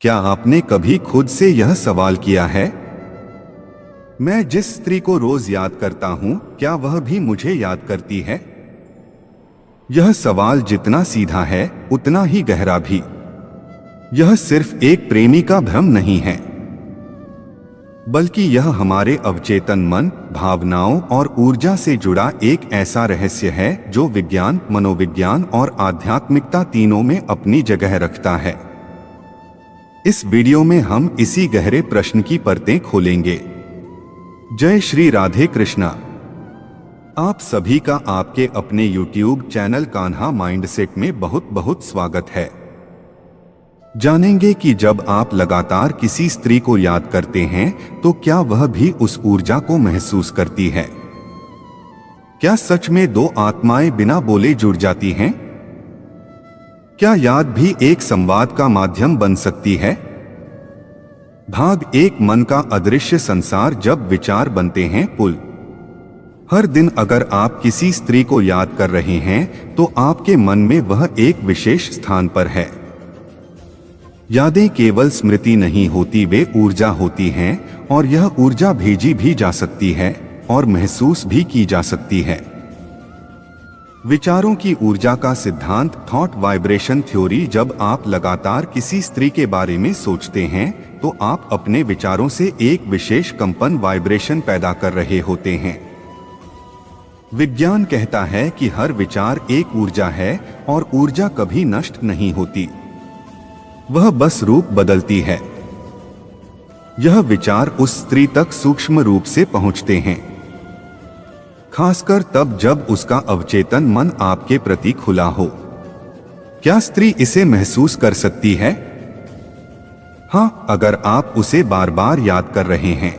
क्या आपने कभी खुद से यह सवाल किया है, मैं जिस स्त्री को रोज याद करता हूं, क्या वह भी मुझे याद करती है? यह सवाल जितना सीधा है उतना ही गहरा भी। यह सिर्फ एक प्रेमी का भ्रम नहीं है, बल्कि यह हमारे अवचेतन मन, भावनाओं और ऊर्जा से जुड़ा एक ऐसा रहस्य है जो विज्ञान, मनोविज्ञान और आध्यात्मिकता तीनों में अपनी जगह रखता है। इस वीडियो में हम इसी गहरे प्रश्न की परतें खोलेंगे। जय श्री राधे कृष्णा। आप सभी का आपके अपने YouTube चैनल कान्हा माइंडसेट में बहुत बहुत स्वागत है। जानेंगे कि जब आप लगातार किसी स्त्री को याद करते हैं तो क्या वह भी उस ऊर्जा को महसूस करती है? क्या सच में दो आत्माएं बिना बोले जुड़ जाती हैं? क्या याद भी एक संवाद का माध्यम बन सकती है? भाग एक, मन का अदृश्य संसार जब विचार बनते हैं पुल। हर दिन अगर आप किसी स्त्री को याद कर रहे हैं तो आपके मन में वह एक विशेष स्थान पर है। यादें केवल स्मृति नहीं होती, वे ऊर्जा होती हैं और यह ऊर्जा भेजी भी जा सकती है और महसूस भी की जा सकती है। विचारों की ऊर्जा का सिद्धांत, थॉट वाइब्रेशन थ्योरी। जब आप लगातार किसी स्त्री के बारे में सोचते हैं तो आप अपने विचारों से एक विशेष कंपन, वाइब्रेशन पैदा कर रहे होते हैं। विज्ञान कहता है कि हर विचार एक ऊर्जा है और ऊर्जा कभी नष्ट नहीं होती, वह बस रूप बदलती है। यह विचार उस स्त्री तक सूक्ष्म रूप से पहुंचते हैं, खासकर तब जब उसका अवचेतन मन आपके प्रति खुला हो। क्या स्त्री इसे महसूस कर सकती है? हाँ, अगर आप उसे बार बार याद कर रहे हैं।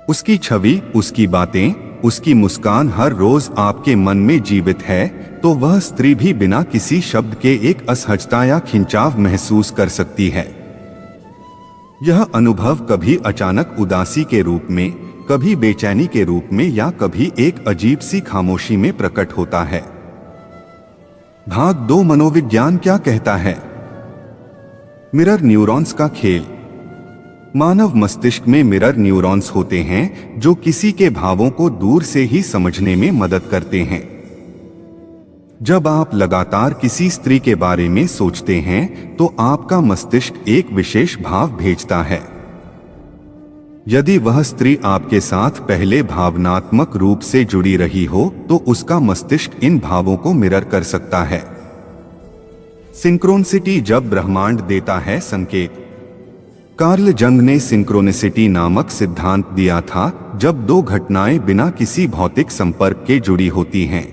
उसकी छवि, उसकी बातें, उसकी मुस्कान हर रोज आपके मन में जीवित है, तो वह स्त्री भी बिना किसी शब्द के एक असहजता या खिंचाव महसूस कर सकती है। यह अनुभव कभी अचानक उदासी के रूप में, कभी बेचैनी के रूप में या कभी एक अजीब सी खामोशी में प्रकट होता है। भाग दो, मनोविज्ञान क्या कहता है? मिरर न्यूरॉन्स का खेल। मानव मस्तिष्क में मिरर न्यूरॉन्स होते हैं जो किसी के भावों को दूर से ही समझने में मदद करते हैं। जब आप लगातार किसी स्त्री के बारे में सोचते हैं तो आपका मस्तिष्क एक विशेष भाव भेजता है। यदि वह स्त्री आपके साथ पहले भावनात्मक रूप से जुड़ी रही हो तो उसका मस्तिष्क इन भावों को मिरर कर सकता है। सिंक्रोनिसिटी, जब ब्रह्मांड देता है संकेत। कार्ल जंग ने सिंक्रोनिसिटी नामक सिद्धांत दिया था जब दो घटनाएं बिना किसी भौतिक संपर्क के जुड़ी होती हैं।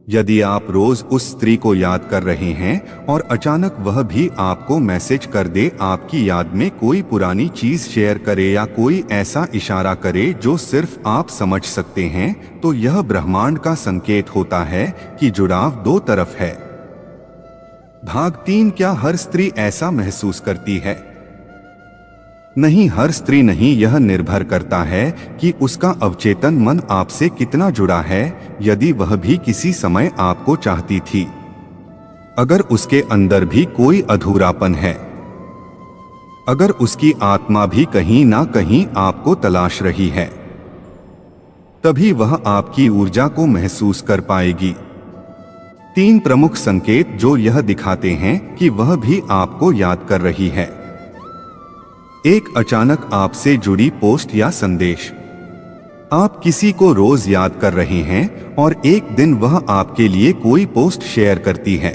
यदि आप रोज उस स्त्री को याद कर रहे हैं और अचानक वह भी आपको मैसेज कर दे, आपकी याद में कोई पुरानी चीज शेयर करे या कोई ऐसा इशारा करे जो सिर्फ आप समझ सकते हैं, तो यह ब्रह्मांड का संकेत होता है कि जुड़ाव दो तरफ है। भाग तीन, क्या हर स्त्री ऐसा महसूस करती है? नहीं, हर स्त्री नहीं। यह निर्भर करता है कि उसका अवचेतन मन आपसे कितना जुड़ा है। यदि वह भी किसी समय आपको चाहती थी, अगर उसके अंदर भी कोई अधूरापन है, अगर उसकी आत्मा भी कहीं ना कहीं आपको तलाश रही है, तभी वह आपकी ऊर्जा को महसूस कर पाएगी। तीन प्रमुख संकेत जो यह दिखाते हैं कि वह भी आपको याद कर रही है। एक, अचानक आपसे जुड़ी पोस्ट या संदेश। आप किसी को रोज याद कर रहे हैं और एक दिन वह आपके लिए कोई पोस्ट शेयर करती है,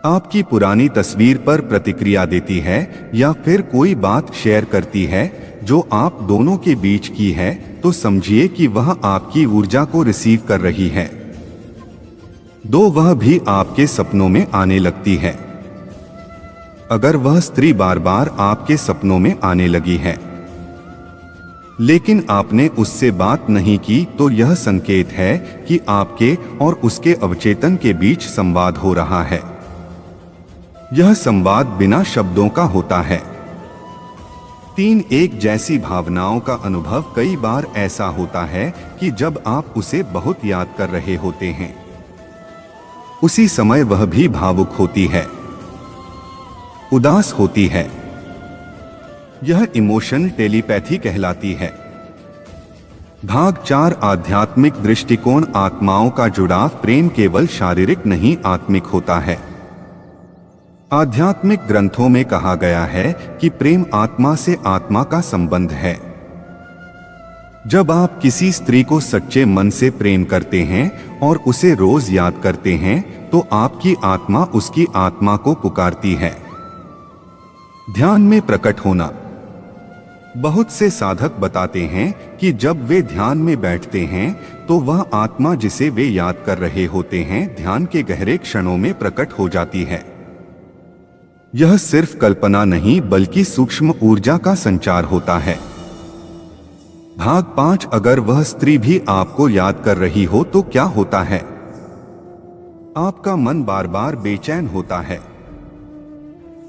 आपकी पुरानी तस्वीर पर प्रतिक्रिया देती है या फिर कोई बात शेयर करती है जो आप दोनों के बीच की है, तो समझिए कि वह आपकी ऊर्जा को रिसीव कर रही है। दो, वह भी आपके सपनों में आने लगती है। अगर वह स्त्री बार बार आपके सपनों में आने लगी है लेकिन आपने उससे बात नहीं की, तो यह संकेत है कि आपके और उसके अवचेतन के बीच संवाद हो रहा है। यह संवाद बिना शब्दों का होता है। तीन, एक जैसी भावनाओं का अनुभव। कई बार ऐसा होता है कि जब आप उसे बहुत याद कर रहे होते हैं, उसी समय वह भी भावुक होती है। उदास होती है। यह इमोशन टेलीपैथी कहलाती है। भाग 4 आध्यात्मिक दृष्टिकोण। आत्माओं का जुड़ाव प्रेम केवल शारीरिक नहीं आत्मिक होता है। आध्यात्मिक ग्रंथों में कहा गया है कि प्रेम आत्मा से आत्मा का संबंध है। जब आप किसी स्त्री को सच्चे मन से प्रेम करते हैं और उसे रोज याद करते हैं तो आपकी आत्मा उसकी आत्मा को पुकारती है। ध्यान में प्रकट होना। बहुत से साधक बताते हैं कि जब वे ध्यान में बैठते हैं तो वह आत्मा जिसे वे याद कर रहे होते हैं ध्यान के गहरे क्षणों में प्रकट हो जाती है। यह सिर्फ कल्पना नहीं बल्कि सूक्ष्म ऊर्जा का संचार होता है। भाग 5 अगर वह स्त्री भी आपको याद कर रही हो तो क्या होता है? आपका मन बार बार बेचैन होता है।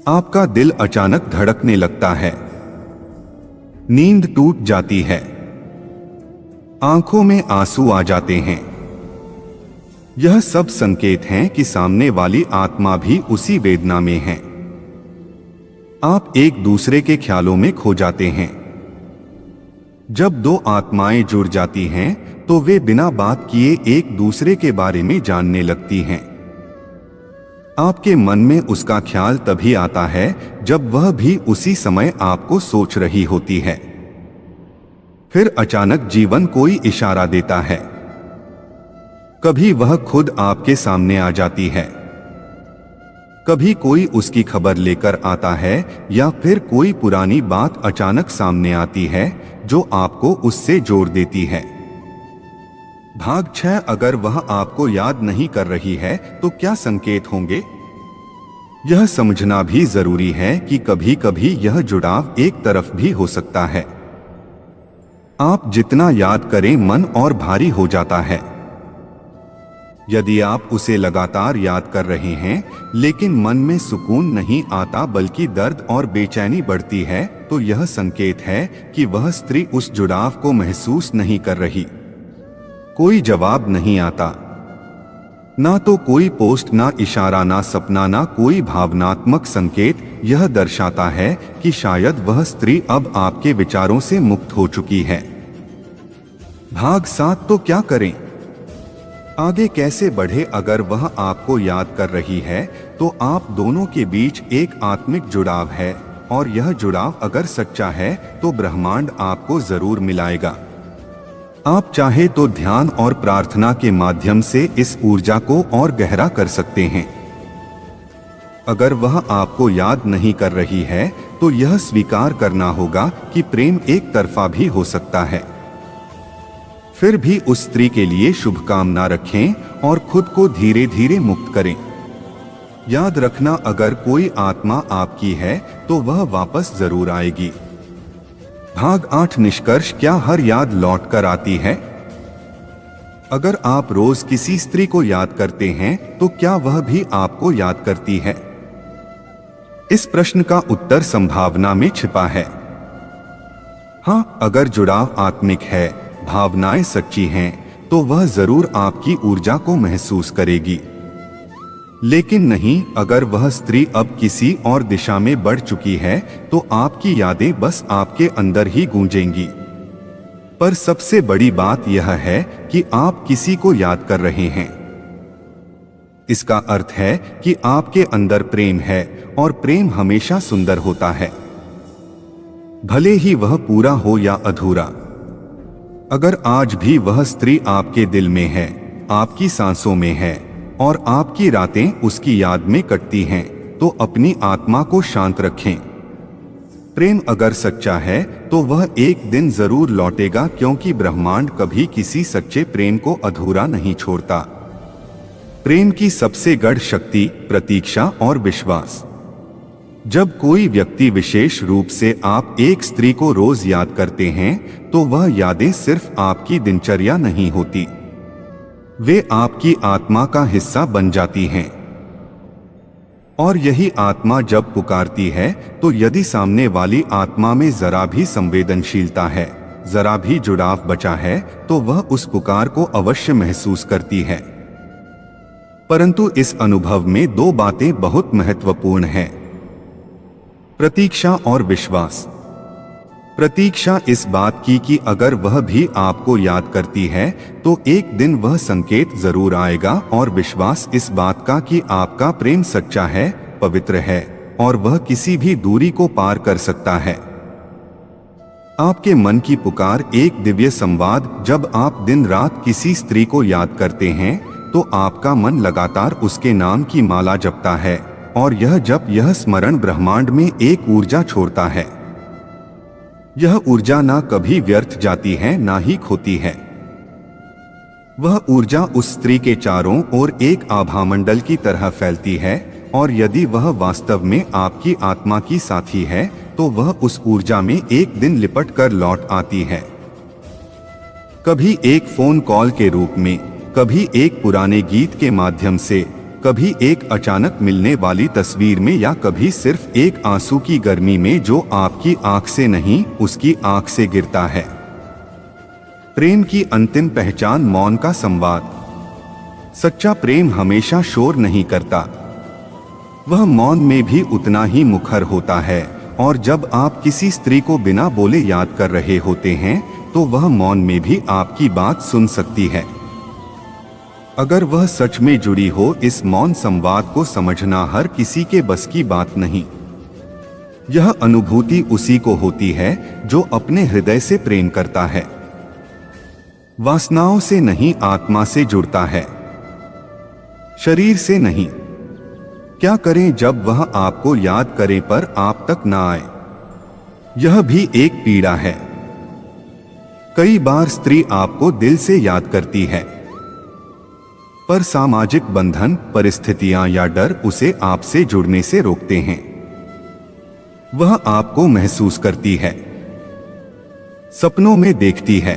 आपका दिल अचानक धड़कने लगता है। नींद टूट जाती है। आंखों में आंसू आ जाते हैं। यह सब संकेत हैं कि सामने वाली आत्मा भी उसी वेदना में है। आप एक दूसरे के ख्यालों में खो जाते हैं। जब दो आत्माएं जुड़ जाती हैं तो वे बिना बात किए एक दूसरे के बारे में जानने लगती हैं। आपके मन में उसका ख्याल तभी आता है जब वह भी उसी समय आपको सोच रही होती है। फिर अचानक जीवन कोई इशारा देता है। कभी वह खुद आपके सामने आ जाती है, कभी कोई उसकी खबर लेकर आता है या फिर कोई पुरानी बात अचानक सामने आती है जो आपको उससे जोड़ देती है। भाग 6 अगर वह आपको याद नहीं कर रही है तो क्या संकेत होंगे? यह समझना भी जरूरी है कि कभी कभी यह जुड़ाव एक तरफ भी हो सकता है। आप जितना याद करें मन और भारी हो जाता है। यदि आप उसे लगातार याद कर रहे हैं लेकिन मन में सुकून नहीं आता बल्कि दर्द और बेचैनी बढ़ती है तो यह संकेत है कि वह स्त्री उस जुड़ाव को महसूस नहीं कर रही। कोई जवाब नहीं आता, ना तो कोई पोस्ट, ना इशारा, ना सपना, ना कोई भावनात्मक संकेत। यह दर्शाता है कि शायद वह स्त्री अब आपके विचारों से मुक्त हो चुकी है। भाग 7 तो क्या करें? आगे कैसे बढ़े? अगर वह आपको याद कर रही है तो आप दोनों के बीच एक आत्मिक जुड़ाव है और यह जुड़ाव अगर सच्चा है तो ब्रह्मांड आपको जरूर मिलाएगा। आप चाहे तो ध्यान और प्रार्थना के माध्यम से इस ऊर्जा को और गहरा कर सकते हैं। अगर वह आपको याद नहीं कर रही है तो यह स्वीकार करना होगा कि प्रेम एक तरफा भी हो सकता है। फिर भी उस स्त्री के लिए शुभकामना रखें और खुद को धीरे धीरे मुक्त करें। याद रखना, अगर कोई आत्मा आपकी है तो वह वापस जरूर आएगी। भाग 8 निष्कर्ष। क्या हर याद लौट कर आती है? अगर आप रोज किसी स्त्री को याद करते हैं तो क्या वह भी आपको याद करती है? इस प्रश्न का उत्तर संभावना में छिपा है। हाँ, अगर जुड़ाव आत्मिक है, भावनाएं सच्ची हैं, तो वह जरूर आपकी ऊर्जा को महसूस करेगी। लेकिन नहीं, अगर वह स्त्री अब किसी और दिशा में बढ़ चुकी है तो आपकी यादें बस आपके अंदर ही गूंजेंगी। पर सबसे बड़ी बात यह है कि आप किसी को याद कर रहे हैं। इसका अर्थ है कि आपके अंदर प्रेम है और प्रेम हमेशा सुंदर होता है, भले ही वह पूरा हो या अधूरा। अगर आज भी वह स्त्री आपके दिल में है, आपकी सांसों में है और आपकी रातें उसकी याद में कटती हैं, तो अपनी आत्मा को शांत रखें। प्रेम अगर सच्चा है तो वह एक दिन जरूर लौटेगा, क्योंकि ब्रह्मांड कभी किसी सच्चे प्रेम को अधूरा नहीं छोड़ता। प्रेम की सबसे गढ़ शक्ति प्रतीक्षा और विश्वास। जब कोई व्यक्ति, विशेष रूप से आप एक स्त्री को रोज याद करते हैं तो वह यादें सिर्फ आपकी दिनचर्या नहीं होती, वे आपकी आत्मा का हिस्सा बन जाती हैं। और यही आत्मा जब पुकारती है तो यदि सामने वाली आत्मा में जरा भी संवेदनशीलता है, जरा भी जुड़ाव बचा है, तो वह उस पुकार को अवश्य महसूस करती है। परंतु इस अनुभव में दो बातें बहुत महत्वपूर्ण हैं। प्रतीक्षा और विश्वास। प्रतीक्षा इस बात की कि अगर वह भी आपको याद करती है तो एक दिन वह संकेत जरूर आएगा, और विश्वास इस बात का कि आपका प्रेम सच्चा है, पवित्र है और वह किसी भी दूरी को पार कर सकता है। आपके मन की पुकार एक दिव्य संवाद। जब आप दिन रात किसी स्त्री को याद करते हैं तो आपका मन लगातार उसके नाम की माला जपता है, और यह स्मरण ब्रह्मांड में एक ऊर्जा छोड़ता है। यह ऊर्जा ना कभी व्यर्थ जाती है ना ही खोती है। वह ऊर्जा उस स्त्री के चारों ओर एक आभामंडल की तरह फैलती है, और यदि वह वास्तव में आपकी आत्मा की साथी है तो वह उस ऊर्जा में एक दिन लिपट कर लौट आती है। कभी एक फोन कॉल के रूप में, कभी एक पुराने गीत के माध्यम से, कभी एक अचानक मिलने वाली तस्वीर में, या कभी सिर्फ एक आंसू की गर्मी में जो आपकी आंख से नहीं उसकी आंख से गिरता है। प्रेम की अंतिम पहचान मौन का संवाद। सच्चा प्रेम हमेशा शोर नहीं करता, वह मौन में भी उतना ही मुखर होता है। और जब आप किसी स्त्री को बिना बोले याद कर रहे होते हैं तो वह मौन में भी आपकी बात सुन सकती है। अगर वह सच में जुड़ी हो, इस मौन संवाद को समझना हर किसी के बस की बात नहीं। यह अनुभूति उसी को होती है जो अपने हृदय से प्रेम करता है, वासनाओं से नहीं, आत्मा से जुड़ता है, शरीर से नहीं। क्या करें जब वह आपको याद करे पर आप तक ना आए? यह भी एक पीड़ा है। कई बार स्त्री आपको दिल से याद करती है, पर सामाजिक बंधन, परिस्थितियां या डर उसे आपसे जुड़ने से रोकते हैं। वह आपको महसूस करती है, सपनों में देखती है,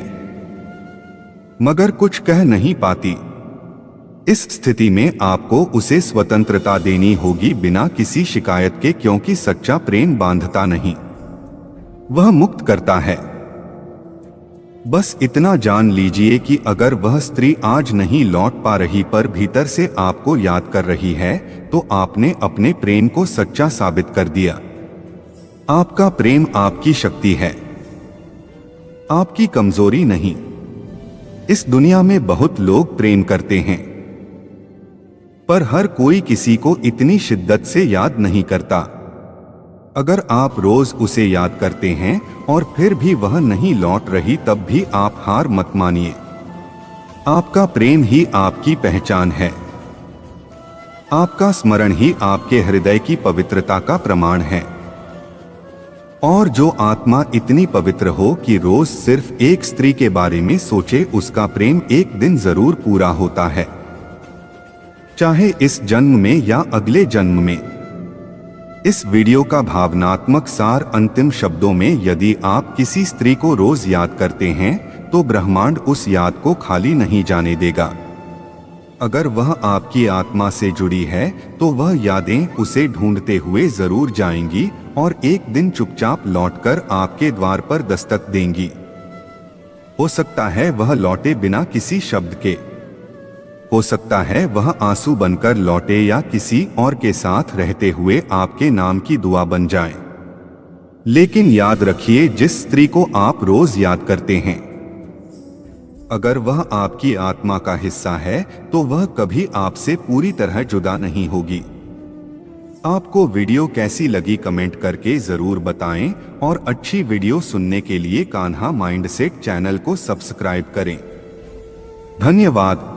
मगर कुछ कह नहीं पाती। इस स्थिति में आपको उसे स्वतंत्रता देनी होगी, बिना किसी शिकायत के, क्योंकि सच्चा प्रेम बांधता नहीं, वह मुक्त करता है। बस इतना जान लीजिए कि अगर वह स्त्री आज नहीं लौट पा रही पर भीतर से आपको याद कर रही है, तो आपने अपने प्रेम को सच्चा साबित कर दिया। आपका प्रेम आपकी शक्ति है, आपकी कमजोरी नहीं। इस दुनिया में बहुत लोग प्रेम करते हैं, पर हर कोई किसी को इतनी शिद्दत से याद नहीं करता। अगर आप रोज उसे याद करते हैं और फिर भी वह नहीं लौट रही, तब भी आप हार मत मानिए। आपका प्रेम ही आपकी पहचान है, आपका स्मरण ही आपके हृदय की पवित्रता का प्रमाण है। और जो आत्मा इतनी पवित्र हो कि रोज सिर्फ एक स्त्री के बारे में सोचे, उसका प्रेम एक दिन जरूर पूरा होता है, चाहे इस जन्म में या अगले जन्म में। इस वीडियो का भावनात्मक सार अंतिम शब्दों में, यदि आप किसी स्त्री को रोज याद करते हैं तो ब्रह्मांड उस याद को खाली नहीं जाने देगा। अगर वह आपकी आत्मा से जुड़ी है तो वह यादें उसे ढूंढते हुए जरूर जाएंगी और एक दिन चुपचाप लौटकर आपके द्वार पर दस्तक देंगी। हो सकता है वह लौटे बिना किसी शब्द के, हो सकता है वह आंसू बनकर लौटे, या किसी और के साथ रहते हुए आपके नाम की दुआ बन जाए। लेकिन याद रखिए, जिस स्त्री को आप रोज याद करते हैं, अगर वह आपकी आत्मा का हिस्सा है तो वह कभी आपसे पूरी तरह जुदा नहीं होगी। आपको वीडियो कैसी लगी कमेंट करके जरूर बताएं, और अच्छी वीडियो सुनने के लिए कान्हा माइंडसेट चैनल को सब्सक्राइब करें। धन्यवाद।